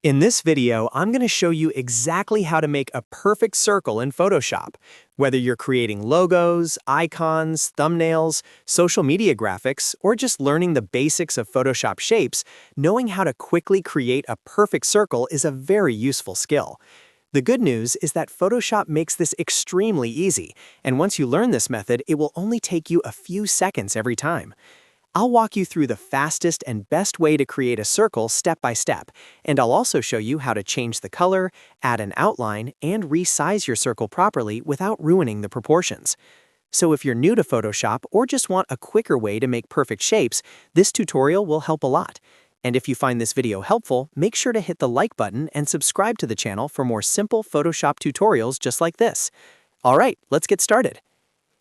In this video, I'm going to show you exactly how to make a perfect circle in Photoshop. Whether you're creating logos, icons, thumbnails, social media graphics, or just learning the basics of Photoshop shapes, knowing how to quickly create a perfect circle is a very useful skill. The good news is that Photoshop makes this extremely easy, and once you learn this method, it will only take you a few seconds every time. I'll walk you through the fastest and best way to create a circle step by step, and I'll also show you how to change the color, add an outline, and resize your circle properly without ruining the proportions. So if you're new to Photoshop or just want a quicker way to make perfect shapes, this tutorial will help a lot. And if you find this video helpful, make sure to hit the like button and subscribe to the channel for more simple Photoshop tutorials just like this. Alright, let's get started.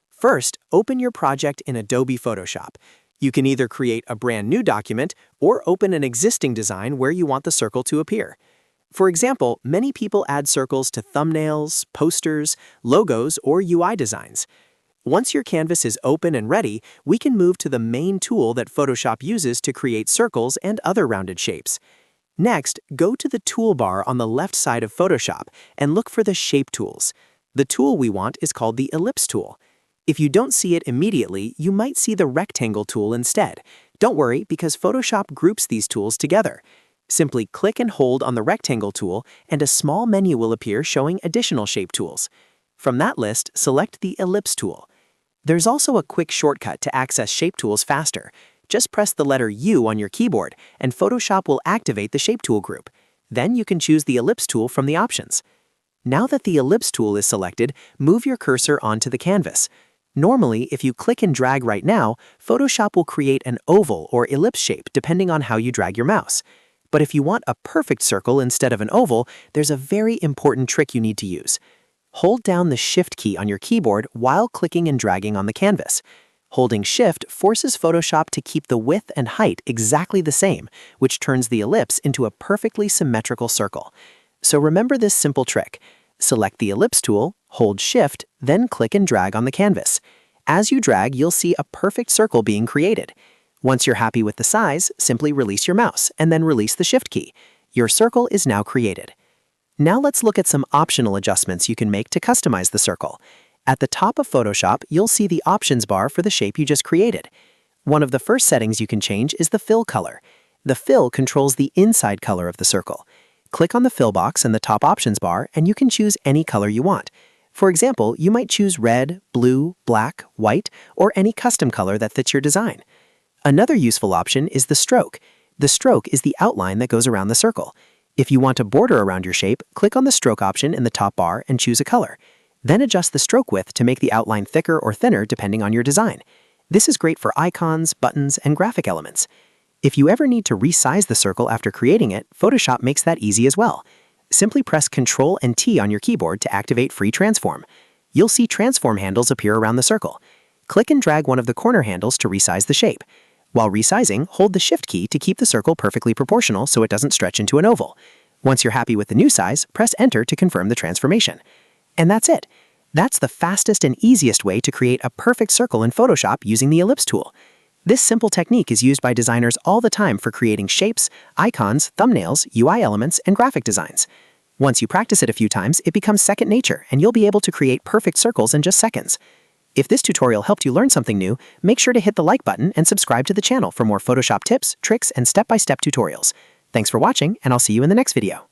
First, open your project in Adobe Photoshop. You can either create a brand new document or open an existing design where you want the circle to appear. For example, many people add circles to thumbnails, posters, logos, or UI designs. Once your canvas is open and ready, we can move to the main tool that Photoshop uses to create circles and other rounded shapes. Next, go to the toolbar on the left side of Photoshop and look for the Shape tools. The tool we want is called the Ellipse Tool. If you don't see it immediately, you might see the Rectangle tool instead. Don't worry, because Photoshop groups these tools together. Simply click and hold on the Rectangle tool, and a small menu will appear showing additional shape tools. From that list, select the Ellipse tool. There's also a quick shortcut to access shape tools faster. Just press the letter U on your keyboard, and Photoshop will activate the Shape tool group. Then you can choose the Ellipse tool from the options. Now that the Ellipse tool is selected, move your cursor onto the canvas. Normally, if you click and drag right now, Photoshop will create an oval or ellipse shape depending on how you drag your mouse. But if you want a perfect circle instead of an oval, there's a very important trick you need to use. Hold down the Shift key on your keyboard while clicking and dragging on the canvas. Holding Shift forces Photoshop to keep the width and height exactly the same, which turns the ellipse into a perfectly symmetrical circle. So remember this simple trick. Select the Ellipse tool, hold Shift, then click and drag on the canvas. As you drag, you'll see a perfect circle being created. Once you're happy with the size, simply release your mouse and then release the Shift key. Your circle is now created. Now let's look at some optional adjustments you can make to customize the circle. At the top of Photoshop, you'll see the options bar for the shape you just created. One of the first settings you can change is the fill color. The fill controls the inside color of the circle. Click on the fill box in the top options bar and you can choose any color you want. For example, you might choose red, blue, black, white, or any custom color that fits your design. Another useful option is the stroke. The stroke is the outline that goes around the circle. If you want a border around your shape, click on the stroke option in the top bar and choose a color. Then adjust the stroke width to make the outline thicker or thinner depending on your design. This is great for icons, buttons, and graphic elements. If you ever need to resize the circle after creating it, Photoshop makes that easy as well. Simply press Ctrl and T on your keyboard to activate Free Transform. You'll see transform handles appear around the circle. Click and drag one of the corner handles to resize the shape. While resizing, hold the Shift key to keep the circle perfectly proportional so it doesn't stretch into an oval. Once you're happy with the new size, press Enter to confirm the transformation. And that's it. That's the fastest and easiest way to create a perfect circle in Photoshop using the Ellipse tool. This simple technique is used by designers all the time for creating shapes, icons, thumbnails, UI elements, and graphic designs. Once you practice it a few times, it becomes second nature, and you'll be able to create perfect circles in just seconds. If this tutorial helped you learn something new, make sure to hit the like button and subscribe to the channel for more Photoshop tips, tricks, and step-by-step tutorials. Thanks for watching, and I'll see you in the next video.